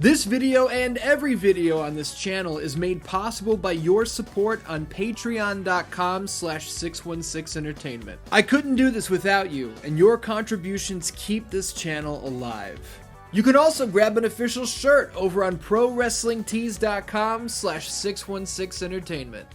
This video and every video on this channel is made possible by your support on patreon.com/616entertainment. I couldn't do this without you, and your contributions keep this channel alive. You can also grab an official shirt over on prowrestlingtees.com/616entertainment.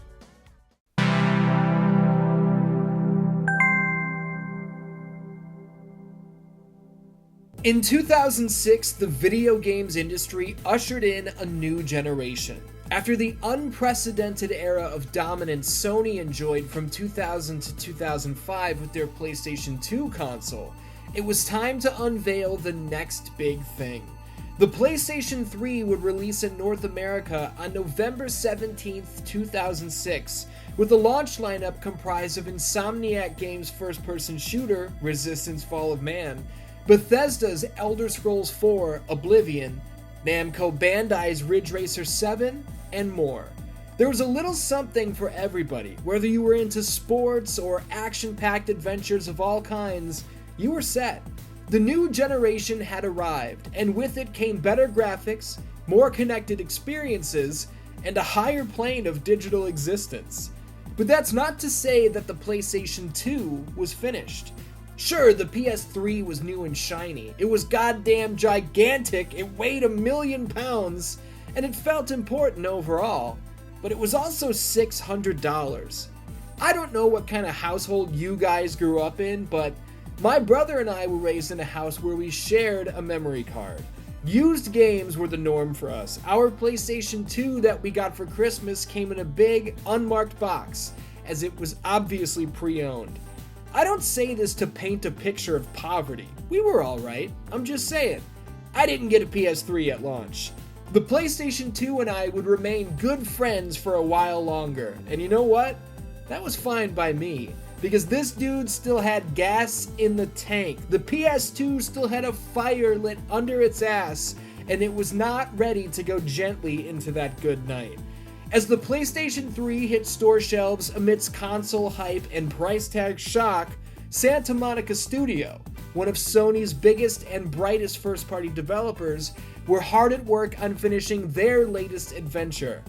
In 2006, the video games industry ushered in a new generation. After the unprecedented era of dominance Sony enjoyed from 2000 to 2005 with their PlayStation 2 console, it was time to unveil the next big thing. The PlayStation 3 would release in North America on November 17th, 2006, with a launch lineup comprised of Insomniac Games' first-person shooter, Resistance: Fall of Man, Bethesda's Elder Scrolls 4: Oblivion, Namco Bandai's Ridge Racer 7, and more. There was a little something for everybody. Whether you were into sports or action-packed adventures of all kinds, you were set. The new generation had arrived, and with it came better graphics, more connected experiences, and a higher plane of digital existence. But that's not to say that the PlayStation 2 was finished. Sure, the PS3 was new and shiny, it was goddamn gigantic, it weighed 1,000,000 pounds, and it felt important overall, but it was also $600. I don't know what kind of household you guys grew up in, but my brother and I were raised in a house where we shared a memory card. Used games were the norm for us. Our PlayStation 2 that we got for Christmas came in a big, unmarked box, as it was obviously pre-owned. I don't say this to paint a picture of poverty. We were alright. I'm just saying. I didn't get a PS3 at launch. The PlayStation 2 and I would remain good friends for a while longer. And you know what? That was fine by me. Because this dude still had gas in the tank. The PS2 still had a fire lit under its ass. And it was not ready to go gently into that good night. As the PlayStation 3 hit store shelves amidst console hype and price tag shock, Santa Monica Studio, one of Sony's biggest and brightest first-party developers, were hard at work on finishing their latest adventure.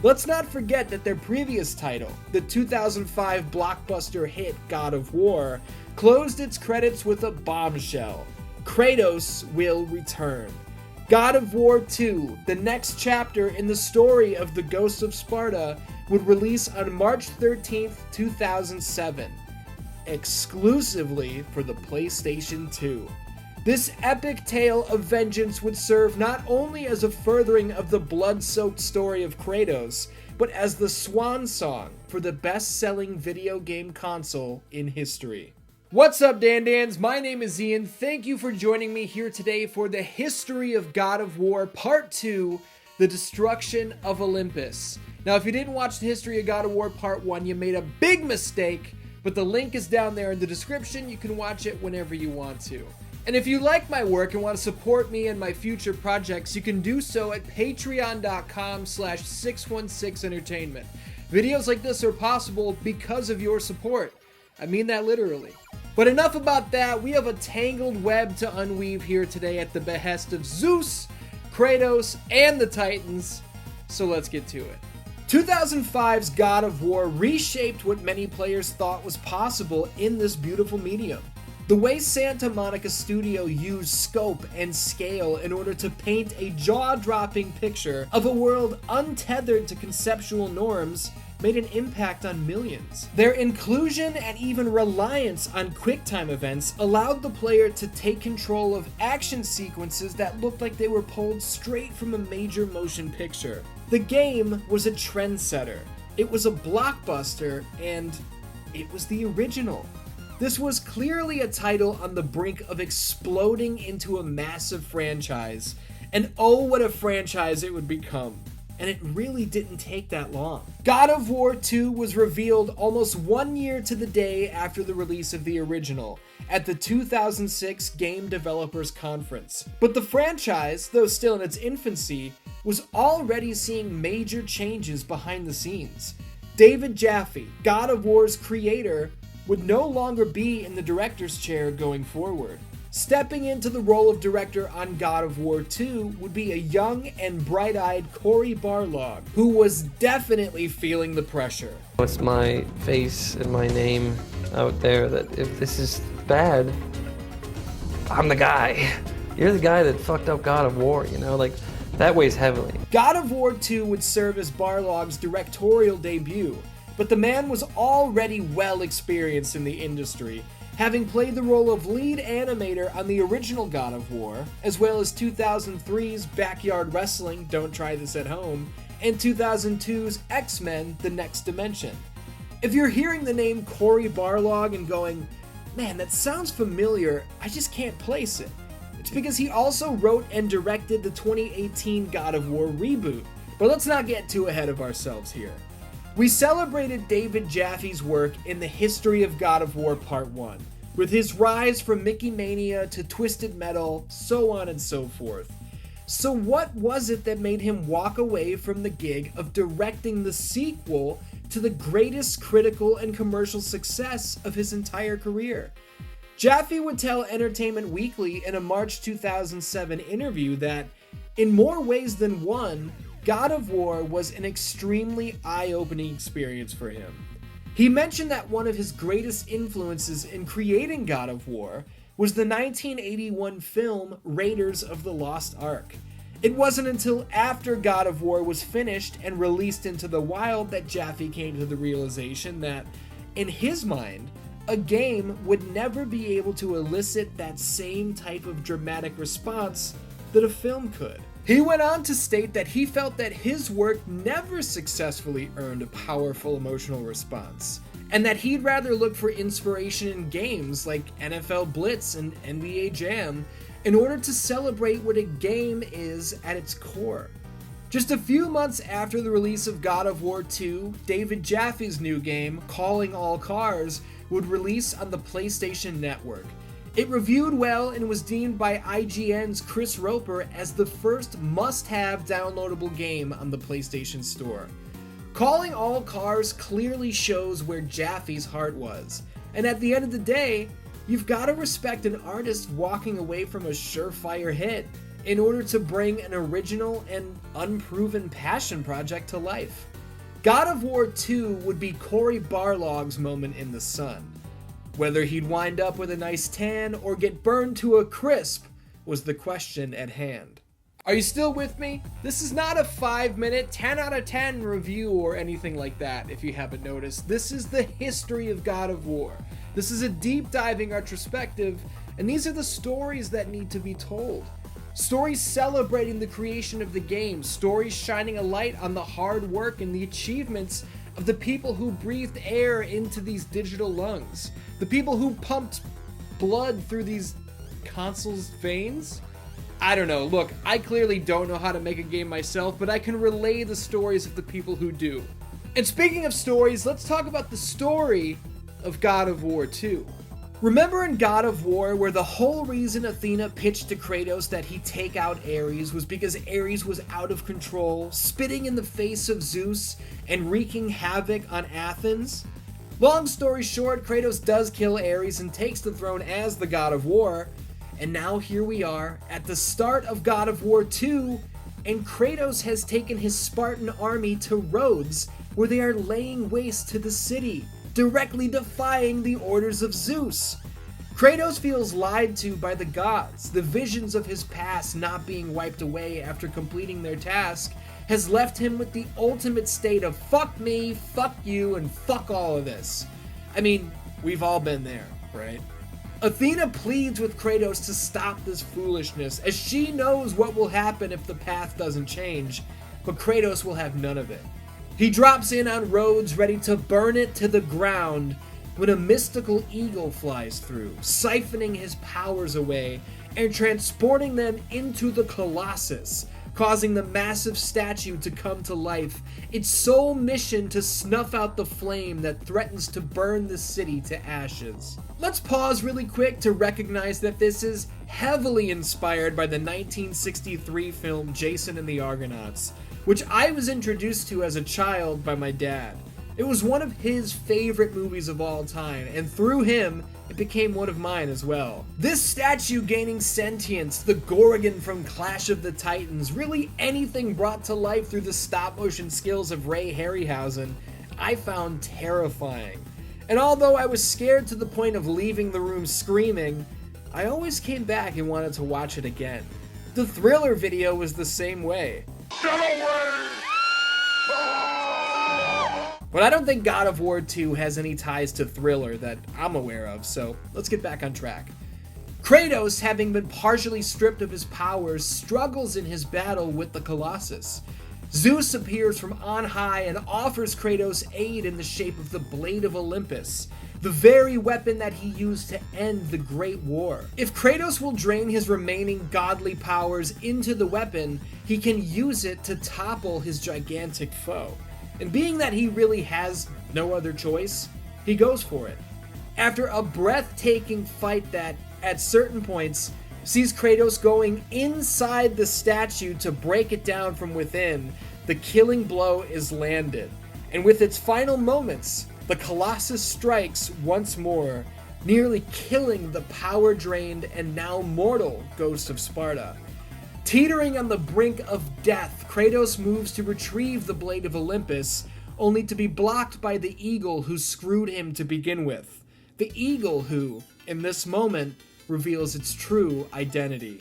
Let's not forget that their previous title, the 2005 blockbuster hit God of War, closed its credits with a bombshell. Kratos will return. God of War 2, the next chapter in the story of the Ghost of Sparta, would release on March 13th, 2007, exclusively for the PlayStation 2. This epic tale of vengeance would serve not only as a furthering of the blood-soaked story of Kratos, but as the swan song for the best-selling video game console in history. What's up, Dan-Dans? My name is Ian. Thank you for joining me here today for the history of God of War Part 2, The Destruction of Olympus. Now, if you didn't watch the history of God of War Part 1, you made a big mistake, but the link is down there in the description. You can watch it whenever you want to. And if you like my work and want to support me and my future projects, you can do so at patreon.com/616entertainment. Videos like this are possible because of your support. I mean that literally. But enough about that. We have a tangled web to unweave here today at the behest of Zeus, Kratos, and the Titans. So let's get to it. 2005's God of War reshaped what many players thought was possible in this beautiful medium. The way Santa Monica Studio used scope and scale in order to paint a jaw-dropping picture of a world untethered to conceptual norms made an impact on millions. Their inclusion and even reliance on QuickTime events allowed the player to take control of action sequences that looked like they were pulled straight from a major motion picture. The game was a trendsetter, it was a blockbuster, and it was the original. This was clearly a title on the brink of exploding into a massive franchise, and oh, what a franchise it would become. And it really didn't take that long. God of War 2 was revealed almost 1 year to the day after the release of the original, at the 2006 Game Developers Conference. But the franchise, though still in its infancy, was already seeing major changes behind the scenes. David Jaffe, God of War's creator, would no longer be in the director's chair going forward. Stepping into the role of director on God of War 2 would be a young and bright-eyed Cory Barlog, who was definitely feeling the pressure. It's my face and my name out there that if this is bad, I'm the guy. You're the guy that fucked up God of War, you know, like that weighs heavily. God of War 2 would serve as Barlog's directorial debut, but the man was already well experienced in the industry, having played the role of lead animator on the original God of War, as well as 2003's Backyard Wrestling, Don't Try This at Home, and 2002's X-Men, The Next Dimension. If you're hearing the name Cory Barlog and going, man, that sounds familiar, I just can't place it, it's because he also wrote and directed the 2018 God of War reboot. But let's not get too ahead of ourselves here. We celebrated David Jaffe's work in the history of God of War Part 1, with his rise from Mickey Mania to Twisted Metal, so on and so forth. So what was it that made him walk away from the gig of directing the sequel to the greatest critical and commercial success of his entire career? Jaffe would tell Entertainment Weekly in a March 2007 interview that, in more ways than one, God of War was an extremely eye-opening experience for him. He mentioned that one of his greatest influences in creating God of War was the 1981 film Raiders of the Lost Ark. It wasn't until after God of War was finished and released into the wild that Jaffe came to the realization that, in his mind, a game would never be able to elicit that same type of dramatic response that a film could. He went on to state that he felt that his work never successfully earned a powerful emotional response, and that he'd rather look for inspiration in games like NFL Blitz and NBA Jam in order to celebrate what a game is at its core. Just a few months after the release of God of War 2, David Jaffe's new game, Calling All Cars, would release on the PlayStation Network. It reviewed well and was deemed by IGN's Chris Roper as the first must-have downloadable game on the PlayStation Store. Calling All Cars clearly shows where Jaffe's heart was, and at the end of the day, you've got to respect an artist walking away from a surefire hit in order to bring an original and unproven passion project to life. God of War 2 would be Cory Barlog's moment in the sun. Whether he'd wind up with a nice tan or get burned to a crisp was the question at hand. Are you still with me? This is not a 5-minute, 10 out of 10 review or anything like that, if you haven't noticed. This is the history of God of War. This is a deep diving retrospective, and these are the stories that need to be told. Stories celebrating the creation of the game, stories shining a light on the hard work and the achievements of the people who breathed air into these digital lungs, the people who pumped blood through these consoles' veins. I don't know, look, I clearly don't know how to make a game myself, but I can relay the stories of the people who do. And speaking of stories, let's talk about the story of God of War 2. Remember in God of War where the whole reason Athena pitched to Kratos that he take out Ares was because Ares was out of control, spitting in the face of Zeus and wreaking havoc on Athens? Long story short, Kratos does kill Ares and takes the throne as the God of War, and now here we are at the start of God of War 2, and Kratos has taken his Spartan army to Rhodes, where they are laying waste to the city, directly defying the orders of Zeus. Kratos feels lied to by the gods. The visions of his past not being wiped away after completing their task has left him with the ultimate state of fuck me, fuck you, and fuck all of this. I mean, we've all been there, right? Athena pleads with Kratos to stop this foolishness, as she knows what will happen if the path doesn't change, but Kratos will have none of it. He drops in on Rhodes ready to burn it to the ground when a mystical eagle flies through, siphoning his powers away and transporting them into the Colossus, causing the massive statue to come to life, its sole mission to snuff out the flame that threatens to burn the city to ashes. Let's pause really quick to recognize that this is heavily inspired by the 1963 film Jason and the Argonauts, which I was introduced to as a child by my dad. It was one of his favorite movies of all time, and through him, it became one of mine as well. This statue gaining sentience, the Gorgon from Clash of the Titans, really anything brought to life through the stop-motion skills of Ray Harryhausen, I found terrifying. And although I was scared to the point of leaving the room screaming, I always came back and wanted to watch it again. The Thriller video was the same way. Get away! But I don't think God of War 2 has any ties to Thriller that I'm aware of, so let's get back on track. Kratos, having been partially stripped of his powers, struggles in his battle with the Colossus. Zeus appears from on high and offers Kratos aid in the shape of the Blade of Olympus, the very weapon that he used to end the Great War. If Kratos will drain his remaining godly powers into the weapon, he can use it to topple his gigantic foe. And being that he really has no other choice, he goes for it. After a breathtaking fight that, at certain points, sees Kratos going inside the statue to break it down from within, the killing blow is landed. And with its final moments, the Colossus strikes once more, nearly killing the power-drained and now mortal Ghost of Sparta. Teetering on the brink of death, Kratos moves to retrieve the Blade of Olympus, only to be blocked by the eagle who screwed him to begin with. The eagle who, in this moment, reveals its true identity.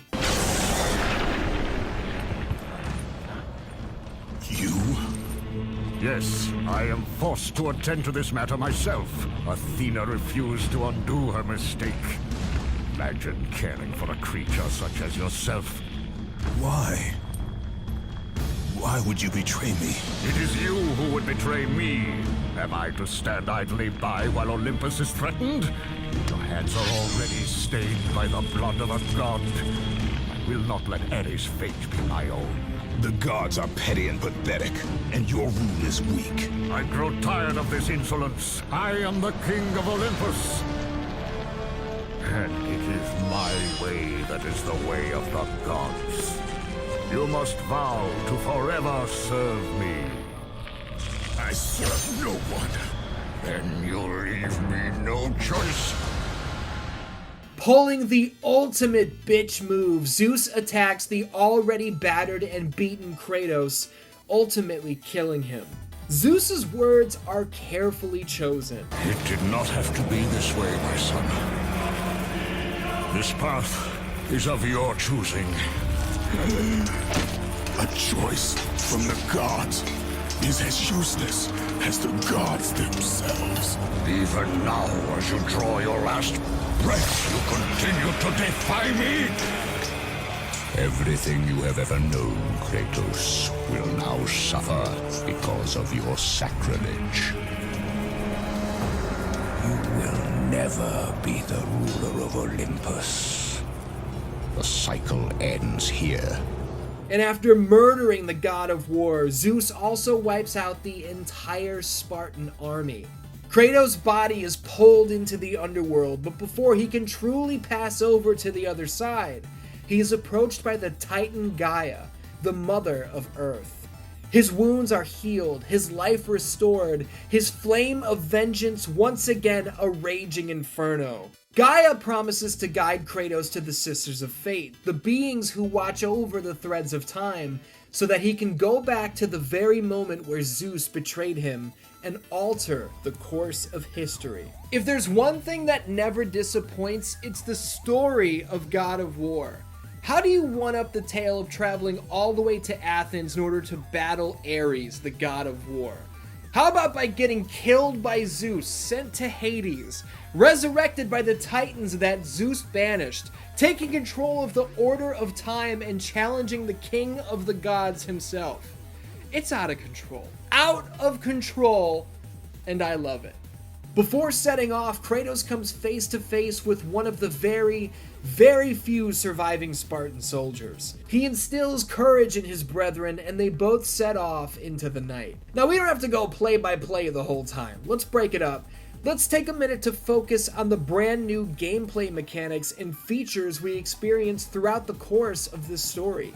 You? Yes, I am forced to attend to this matter myself. Athena refused to undo her mistake. Imagine caring for a creature such as yourself. Why? Why would you betray me? It is you who would betray me. Am I to stand idly by while Olympus is threatened? Your hands are already stained by the blood of a god. I will not let Ares' fate be my own. The gods are petty and pathetic, and your rule is weak. I grow tired of this insolence. I am the king of Olympus. And it is my way that is the way of the gods. You must vow to forever serve me. I serve no one. Then you leave me no choice. Pulling the ultimate bitch move, Zeus attacks the already battered and beaten Kratos, ultimately killing him. Zeus's words are carefully chosen. It did not have to be this way, my son. This path is of your choosing. A choice from the gods is as useless as the gods themselves. Even now, as you draw your last breath, you continue to defy me? Everything you have ever known, Kratos, will now suffer because of your sacrilege. You will never be the ruler of Olympus. The cycle ends here. And after murdering the god of war, Zeus also wipes out the entire Spartan army. Kratos' body is pulled into the underworld, but before he can truly pass over to the other side, he is approached by the Titan Gaia, the mother of Earth. His wounds are healed, his life restored, his flame of vengeance once again a raging inferno. Gaia promises to guide Kratos to the Sisters of Fate, the beings who watch over the threads of time, so that he can go back to the very moment where Zeus betrayed him and alter the course of history. If there's one thing that never disappoints, it's the story of God of War. How do you one-up the tale of traveling all the way to Athens in order to battle Ares, the god of war? How about by getting killed by Zeus, sent to Hades, resurrected by the Titans that Zeus banished, taking control of the order of time and challenging the king of the gods himself? It's out of control. Out of control, and I love it. Before setting off, Kratos comes face to face with one of the very few surviving Spartan soldiers. He instills courage in his brethren, and they both set off into the night. Now, we don't have to go play by play the whole time. Let's break it up. Let's take a minute to focus on the brand new gameplay mechanics and features we experience throughout the course of this story.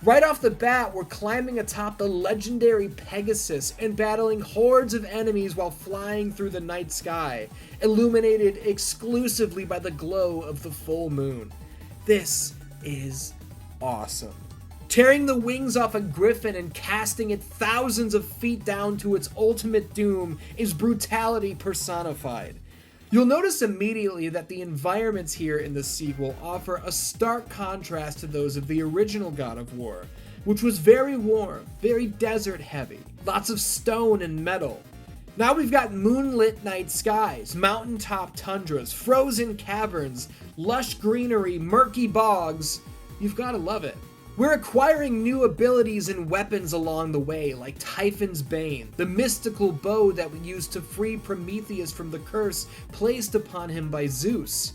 Right off the bat, we're climbing atop the legendary Pegasus and battling hordes of enemies while flying through the night sky, illuminated exclusively by the glow of the full moon. This is awesome. Tearing the wings off a griffin and casting it thousands of feet down to its ultimate doom is brutality personified. You'll notice immediately that the environments here in the sequel offer a stark contrast to those of the original God of War, which was very warm, very desert heavy, lots of stone and metal. Now we've got moonlit night skies, mountaintop tundras, frozen caverns, lush greenery, murky bogs. You've gotta love it. We're acquiring new abilities and weapons along the way, like Typhon's Bane, the mystical bow that we used to free Prometheus from the curse placed upon him by Zeus.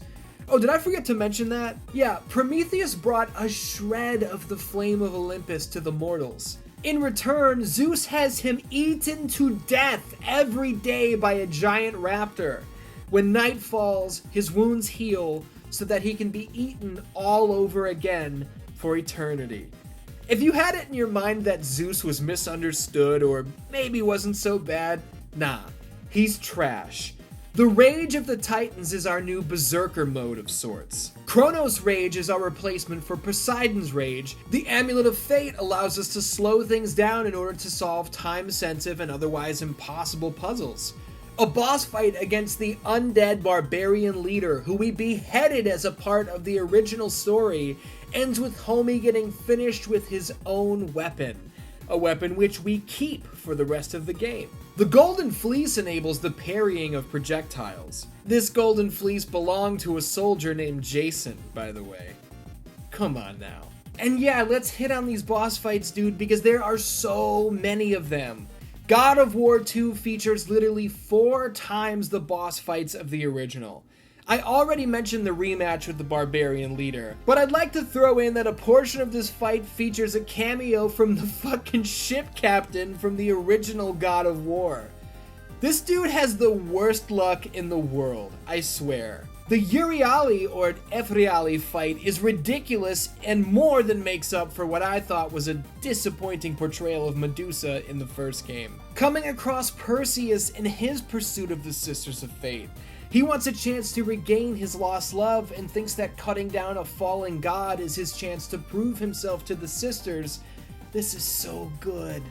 Oh, did I forget to mention that? Yeah, Prometheus brought a shred of the flame of Olympus to the mortals. In return, Zeus has him eaten to death every day by a giant raptor. When night falls, his wounds heal so that he can be eaten all over again for eternity. If you had it in your mind that Zeus was misunderstood or maybe wasn't so bad, nah, he's trash. The Rage of the Titans is our new Berserker mode of sorts. Kronos' Rage is our replacement for Poseidon's Rage. The Amulet of Fate allows us to slow things down in order to solve time-sensitive and otherwise impossible puzzles. A boss fight against the undead barbarian leader, who we beheaded as a part of the original story, ends with Homie getting finished with his own weapon. A weapon which we keep for the rest of the game. The Golden Fleece enables the parrying of projectiles. This Golden Fleece belonged to a soldier named Jason, by the way. Come on now. And yeah, let's hit on these boss fights, dude, because there are so many of them. God of War 2 features literally 4 times the boss fights of the original. I already mentioned the rematch with the barbarian leader, but I'd like to throw in that a portion of this fight features a cameo from the fucking ship captain from the original God of War. This dude has the worst luck in the world, I swear. The Euryale or Ephriali fight is ridiculous and more than makes up for what I thought was a disappointing portrayal of Medusa in the first game. Coming across Perseus in his pursuit of the Sisters of Fate. He wants a chance to regain his lost love and thinks that cutting down a fallen god is his chance to prove himself to the sisters. This is so good.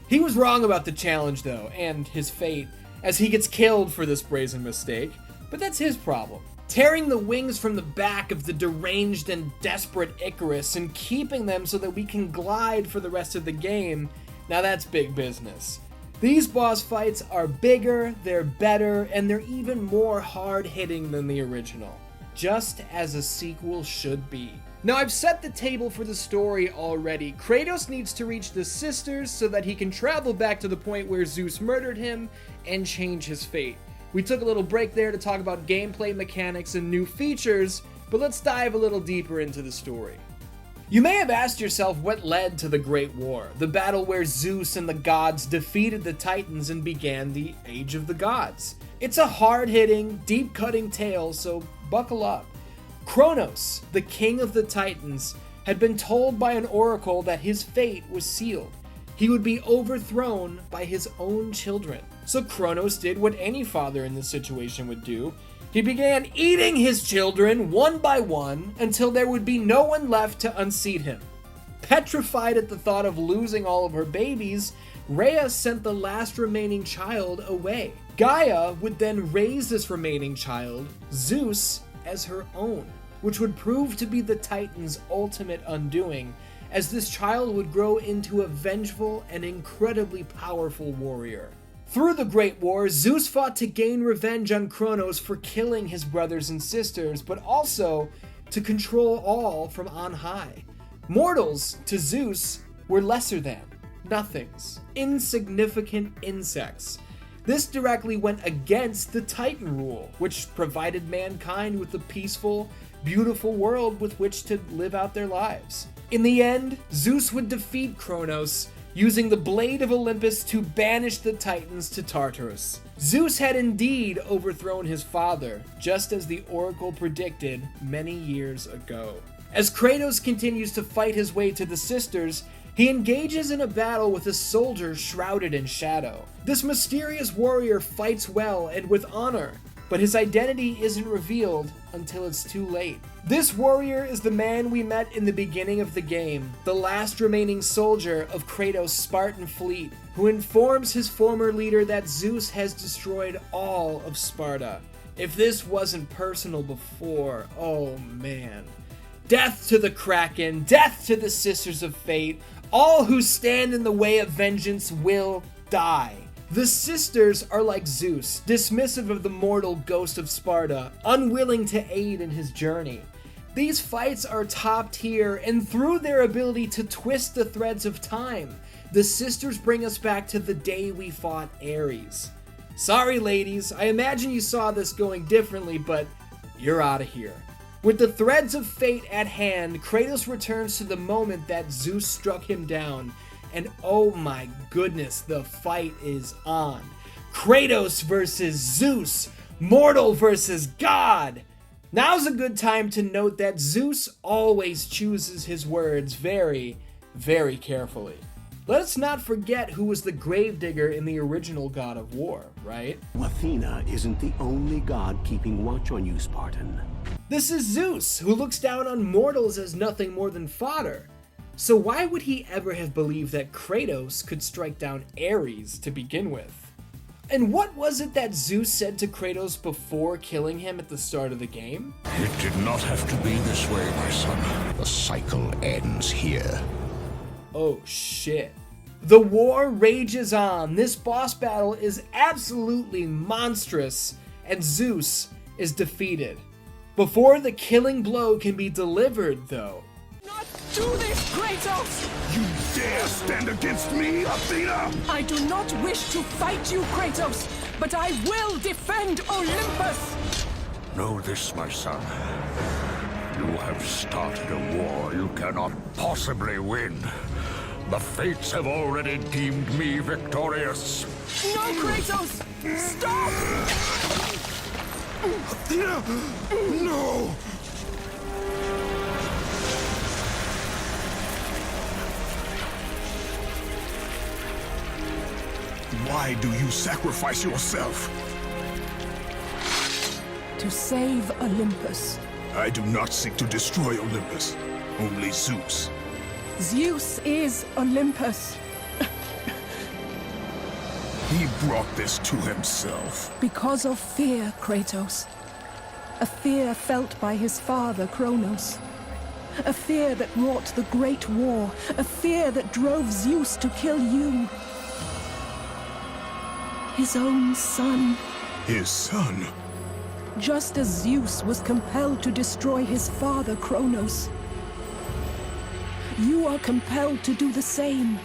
He was wrong about the challenge though, and his fate, as he gets killed for this brazen mistake, but that's his problem. Tearing the wings from the back of the deranged and desperate Icarus and keeping them so that we can glide for the rest of the game, now that's big business. These boss fights are bigger, they're better, and they're even more hard-hitting than the original. Just as a sequel should be. Now I've set the table for the story already. Kratos needs to reach the sisters so that he can travel back to the point where Zeus murdered him and change his fate. We took a little break there to talk about gameplay mechanics and new features, but let's dive a little deeper into the story. You may have asked yourself what led to the Great War, the battle where Zeus and the gods defeated the Titans and began the Age of the Gods. It's a hard-hitting, deep-cutting tale, so buckle up. Kronos, the king of the Titans, had been told by an oracle that his fate was sealed. He would be overthrown by his own children. So Kronos did what any father in this situation would do. He began eating his children one by one until there would be no one left to unseat him. Petrified at the thought of losing all of her babies, Rhea sent the last remaining child away. Gaia would then raise this remaining child, Zeus, as her own, which would prove to be the Titans' ultimate undoing, as this child would grow into a vengeful and incredibly powerful warrior. Through the Great War, Zeus fought to gain revenge on Kronos for killing his brothers and sisters, but also to control all from on high. Mortals, to Zeus, were lesser than, nothings, insignificant insects. This directly went against the Titan rule, which provided mankind with a peaceful, beautiful world with which to live out their lives. In the end, Zeus would defeat Kronos, using the Blade of Olympus to banish the Titans to Tartarus. Zeus had indeed overthrown his father, just as the oracle predicted many years ago. As Kratos continues to fight his way to the sisters, he engages in a battle with a soldier shrouded in shadow. This mysterious warrior fights well and with honor, but his identity isn't revealed until it's too late. This warrior is the man we met in the beginning of the game, the last remaining soldier of Kratos' Spartan fleet, who informs his former leader that Zeus has destroyed all of Sparta. If this wasn't personal before, oh man. Death to the Kraken, death to the Sisters of Fate, all who stand in the way of vengeance will die. The sisters are like Zeus, dismissive of the mortal Ghost of Sparta, unwilling to aid in his journey. These fights are top tier, and through their ability to twist the threads of time, the sisters bring us back to the day we fought Ares. Sorry ladies, I imagine you saw this going differently, but you're out of here. With the threads of fate at hand, Kratos returns to the moment that Zeus struck him down, and oh my goodness, the fight is on. Kratos versus Zeus, mortal versus God. Now's a good time to note that Zeus always chooses his words very, very carefully. Let's not forget who was the gravedigger in the original God of War, right? Athena isn't the only god keeping watch on you, Spartan. This is Zeus, who looks down on mortals as nothing more than fodder. So why would he ever have believed that Kratos could strike down Ares to begin with? And what was it that Zeus said to Kratos before killing him at the start of the game? It did not have to be this way, my son. The cycle ends here. Oh shit. The war rages on. This boss battle is absolutely monstrous, and Zeus is defeated. Before the killing blow can be delivered, though. Not do this, Kratos! You dare stand against me, Athena? I do not wish to fight you, Kratos, but I will defend Olympus! Know this, my son. You have started a war you cannot possibly win. The fates have already deemed me victorious. No, Kratos! Stop! Athena! No! Why do you sacrifice yourself? To save Olympus. I do not seek to destroy Olympus, only Zeus. Zeus is Olympus. He brought this to himself. Because of fear, Kratos. A fear felt by his father, Kronos. A fear that wrought the Great War. A fear that drove Zeus to kill you. His own son. His son? Just as Zeus was compelled to destroy his father, Kronos. You are compelled to do the same.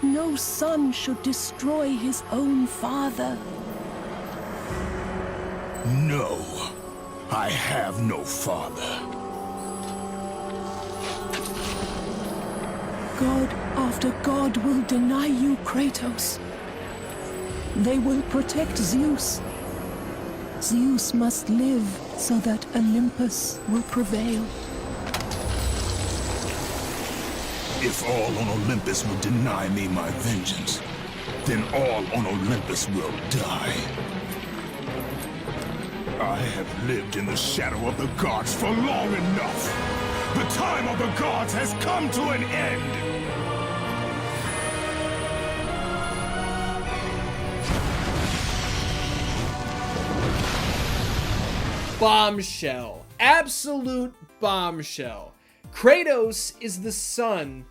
No son should destroy his own father. No, I have no father. God after God will deny you, Kratos. They will protect Zeus. Zeus must live so that Olympus will prevail. If all on Olympus will deny me my vengeance, then all on Olympus will die. I have lived in the shadow of the gods for long enough. The time of the gods has come to an end. Bombshell. Absolute bombshell. Kratos is the son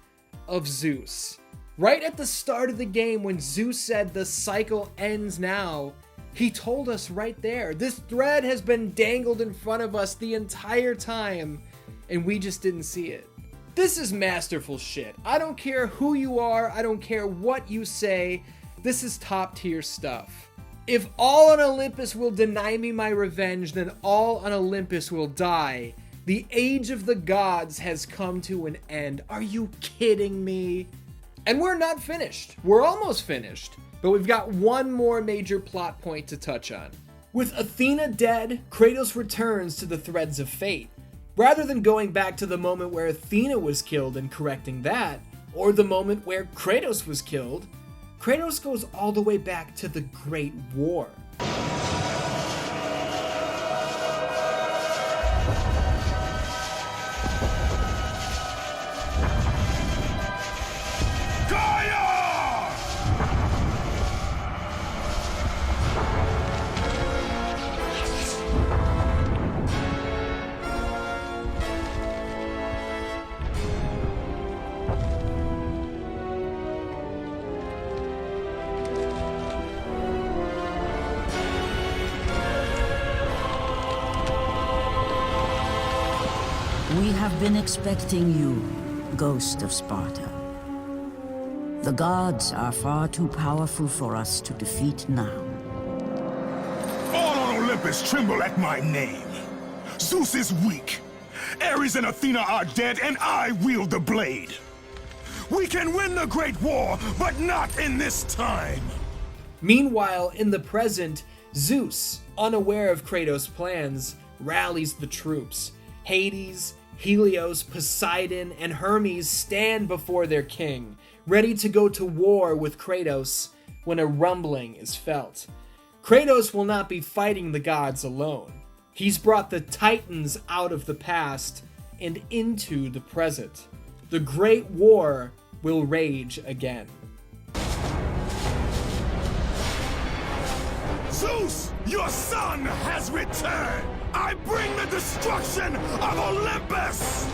of Zeus. Right at the start of the game, when Zeus said the cycle ends now, he told us right there. This thread has been dangled in front of us the entire time, and we just didn't see it. This is masterful shit. I don't care who you are, I don't care what you say, this is top tier stuff. If all on Olympus will deny me my revenge, then all on Olympus will die. The age of the gods has come to an end. Are you kidding me? And we're not finished. We're almost finished. But we've got one more major plot point to touch on. With Athena dead, Kratos returns to the threads of fate. Rather than going back to the moment where Athena was killed and correcting that, or the moment where Kratos was killed, Kratos goes all the way back to the Great War. We have been expecting you, Ghost of Sparta. The gods are far too powerful for us to defeat now. All on Olympus tremble at my name. Zeus is weak. Ares and Athena are dead, and I wield the blade. We can win the Great War, but not in this time. Meanwhile, in the present, Zeus, unaware of Kratos' plans, rallies the troops. Hades, Helios, Poseidon, and Hermes stand before their king, ready to go to war with Kratos when a rumbling is felt. Kratos will not be fighting the gods alone. He's brought the Titans out of the past and into the present. The Great War will rage again. Zeus, your son has returned! I bring the destruction of Olympus!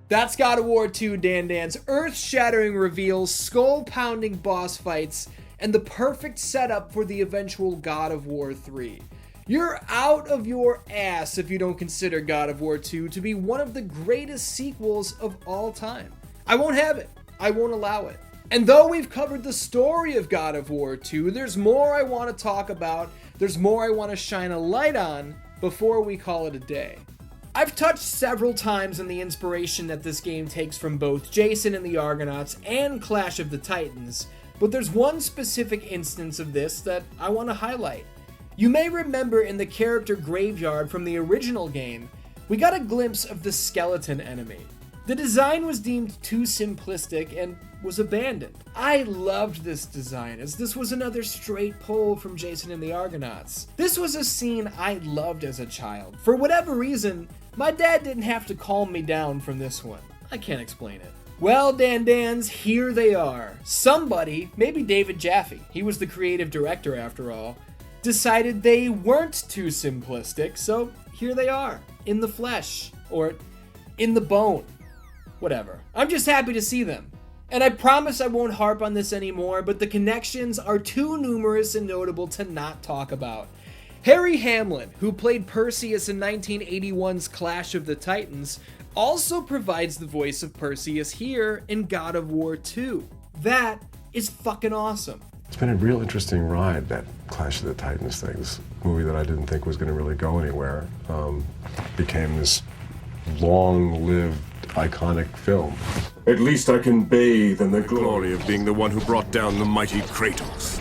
That's God of War 2 Dan Dan's earth-shattering reveals, skull-pounding boss fights, and the perfect setup for the eventual God of War 3. You're out of your ass if you don't consider God of War 2 to be one of the greatest sequels of all time. I won't have it. I won't allow it. And though we've covered the story of God of War 2, there's more I want to talk about, there's more I want to shine a light on before we call it a day. I've touched several times on the inspiration that this game takes from both Jason and the Argonauts and Clash of the Titans, but there's one specific instance of this that I want to highlight. You may remember in the character graveyard from the original game, we got a glimpse of the skeleton enemy. The design was deemed too simplistic and was abandoned. I loved this design, as this was another straight pull from Jason and the Argonauts. This was a scene I loved as a child. For whatever reason, my dad didn't have to calm me down from this one. I can't explain it. Well, Dan Dans, here they are. Somebody, maybe David Jaffe, he was the creative director after all, decided they weren't too simplistic, so here they are, in the flesh, or in the bone. Whatever. I'm just happy to see them. And I promise I won't harp on this anymore, but the connections are too numerous and notable to not talk about. Harry Hamlin, who played Perseus in 1981's Clash of the Titans, also provides the voice of Perseus here in God of War 2. That is fucking awesome. It's been a real interesting ride, that Clash of the Titans thing. This movie that I didn't think was going to really go anywhere became this long-lived, iconic film. At least I can bathe in the glory of being the one who brought down the mighty Kratos,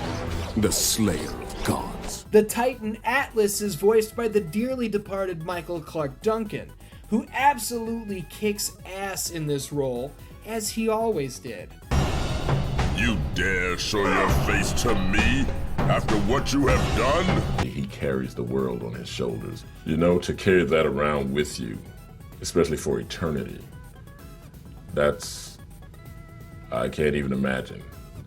the slayer of gods. The Titan Atlas is voiced by the dearly departed Michael Clarke Duncan, who absolutely kicks ass in this role, as he always did. You dare show your face to me after what you have done? He carries the world on his shoulders. You know, to carry that around with you, especially for eternity, I can't even imagine.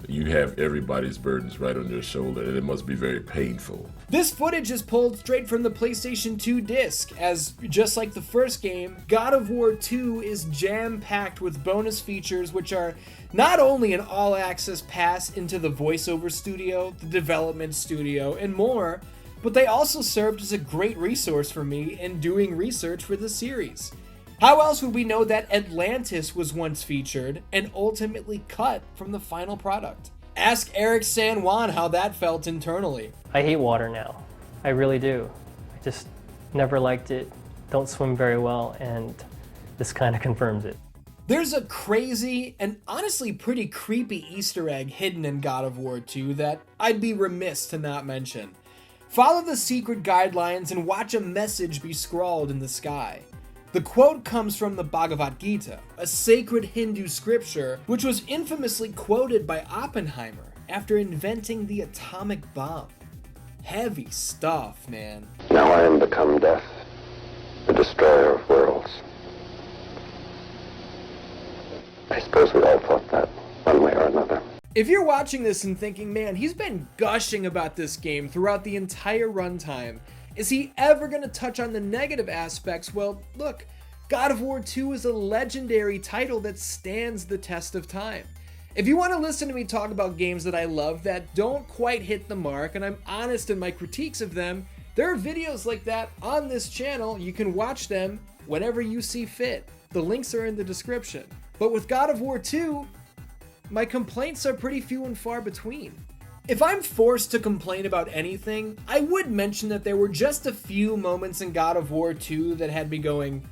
You have everybody's burdens right on your shoulder, and it must be very painful. This footage is pulled straight from the PlayStation 2 disc, as just like the first game, God of War 2 is jam-packed with bonus features which are not only an all-access pass into the voiceover studio, the development studio, and more, but they also served as a great resource for me in doing research for the series. How else would we know that Atlantis was once featured and ultimately cut from the final product? Ask Eric San Juan how that felt internally. I hate water now. I really do. I just never liked it, don't swim very well, and this kind of confirms it. There's a crazy and honestly pretty creepy Easter egg hidden in God of War 2 that I'd be remiss to not mention. Follow the secret guidelines and watch a message be scrawled in the sky. The quote comes from the Bhagavad Gita, a sacred Hindu scripture which was infamously quoted by Oppenheimer after inventing the atomic bomb. Heavy stuff, man. Now I am become death, the destroyer of worlds. I suppose we all thought that, one way or another. If you're watching this and thinking, man, he's been gushing about this game throughout the entire runtime, is he ever going to touch on the negative aspects? Well, look, God of War 2 is a legendary title that stands the test of time. If you want to listen to me talk about games that I love that don't quite hit the mark, and I'm honest in my critiques of them, there are videos like that on this channel. You can watch them whenever you see fit. The links are in the description. But with God of War 2, my complaints are pretty few and far between. If I'm forced to complain about anything, I would mention that there were just a few moments in God of War 2 that had me going,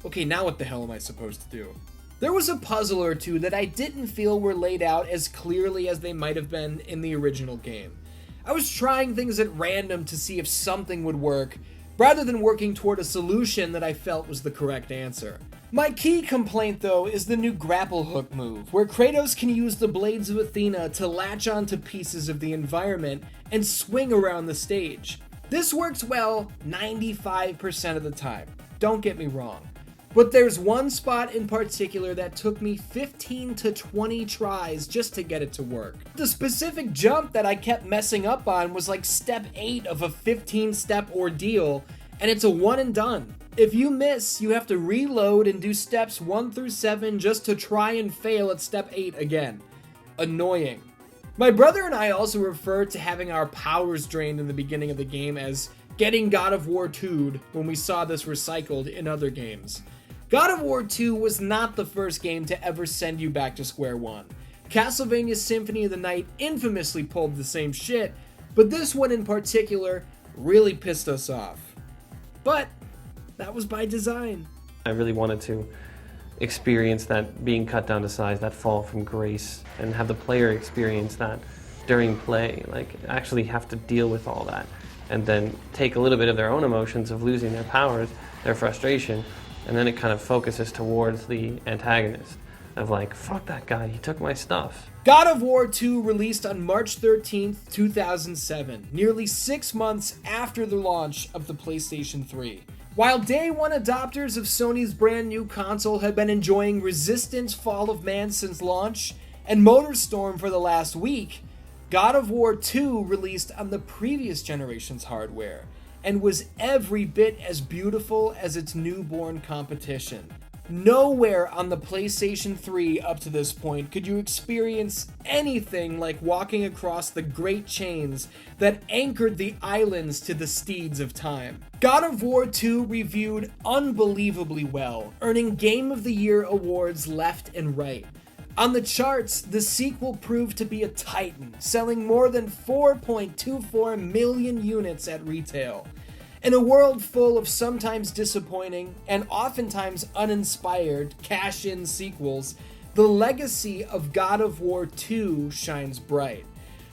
okay, now what the hell am I supposed to do? There was a puzzle or two that I didn't feel were laid out as clearly as they might have been in the original game. I was trying things at random to see if something would work, rather than working toward a solution that I felt was the correct answer. My key complaint, though, is the new grapple hook move, where Kratos can use the blades of Athena to latch onto pieces of the environment and swing around the stage. This works well 95% of the time, don't get me wrong. But there's one spot in particular that took me 15 to 20 tries just to get it to work. The specific jump that I kept messing up on was like step 8 of a 15-step ordeal, and it's a one and done. If you miss, you have to reload and do steps 1 through 7 just to try and fail at step 8 again. Annoying. My brother and I also referred to having our powers drained in the beginning of the game as getting God of War 2'd when we saw this recycled in other games. God of War 2 was not the first game to ever send you back to square one. Castlevania Symphony of the Night infamously pulled the same shit, but this one in particular really pissed us off. But that was by design. I really wanted to experience that being cut down to size, that fall from grace, and have the player experience that during play, like actually have to deal with all that, and then take a little bit of their own emotions of losing their powers, their frustration, and then it kind of focuses towards the antagonist of like, fuck that guy, he took my stuff. God of War 2 released on March 13th, 2007, nearly 6 months after the launch of the PlayStation 3. While day one adopters of Sony's brand new console had been enjoying Resistance Fall of Man since launch, and MotorStorm for the last week, God of War 2 released on the previous generation's hardware, and was every bit as beautiful as its newborn competition. Nowhere on the PlayStation 3 up to this point could you experience anything like walking across the great chains that anchored the islands to the steeds of time. God of War 2 reviewed unbelievably well, earning Game of the Year awards left and right. On the charts, the sequel proved to be a titan, selling more than 4.24 million units at retail. In a world full of sometimes disappointing and oftentimes uninspired cash-in sequels, the legacy of God of War 2 shines bright.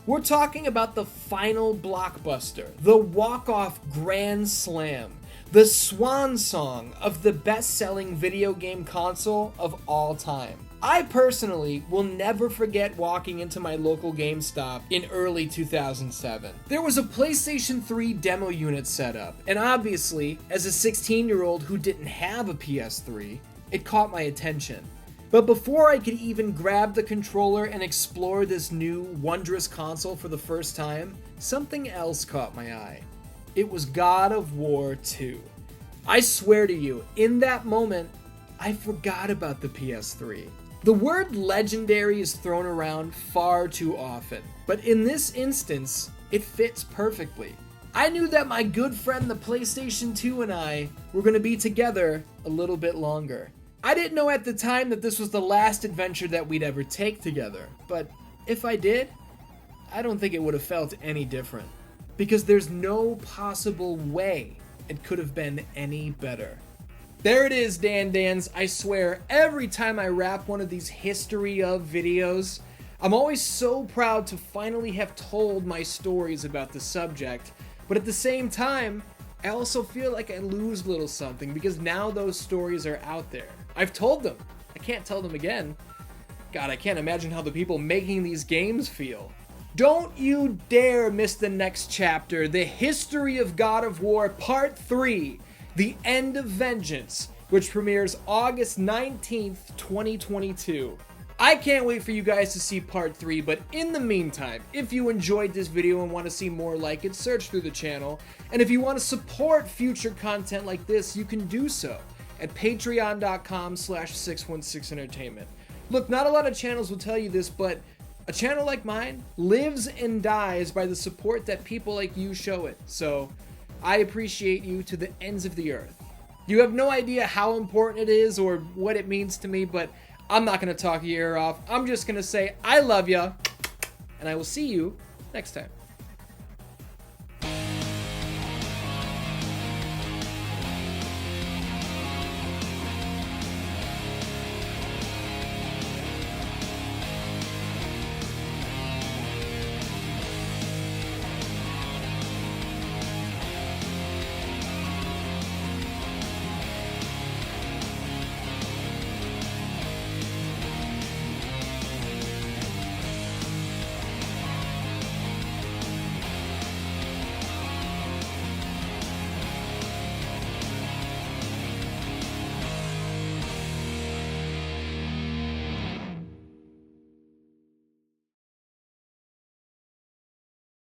We're talking about the final blockbuster, the walk-off grand slam, the swan song of the best-selling video game console of all time. I personally will never forget walking into my local GameStop in early 2007. There was a PlayStation 3 demo unit set up, and obviously, as a 16-year-old who didn't have a PS3, it caught my attention. But before I could even grab the controller and explore this new, wondrous console for the first time, something else caught my eye. It was God of War 2. I swear to you, in that moment, I forgot about the PS3. The word legendary is thrown around far too often, but in this instance, it fits perfectly. I knew that my good friend the PlayStation 2 and I were going to be together a little bit longer. I didn't know at the time that this was the last adventure that we'd ever take together, but if I did, I don't think it would have felt any different. Because there's no possible way it could have been any better. There it is, Dans. I swear, every time I wrap one of these history of videos, I'm always so proud to finally have told my stories about the subject, but at the same time, I also feel like I lose a little something because now those stories are out there. I've told them. I can't tell them again. God, I can't imagine how the people making these games feel. Don't you dare miss the next chapter, The History of God of War Part 3, The End of Vengeance, which premieres August 19th, 2022. I can't wait for you guys to see Part 3, but in the meantime, if you enjoyed this video and want to see more like it, search through the channel. And if you want to support future content like this, you can do so at patreon.com/616entertainment. Look, not a lot of channels will tell you this, but a channel like mine lives and dies by the support that people like you show it. So I appreciate you to the ends of the earth. You have no idea how important it is or what it means to me, but I'm not going to talk your ear off. I'm just going to say I love ya, and I will see you next time.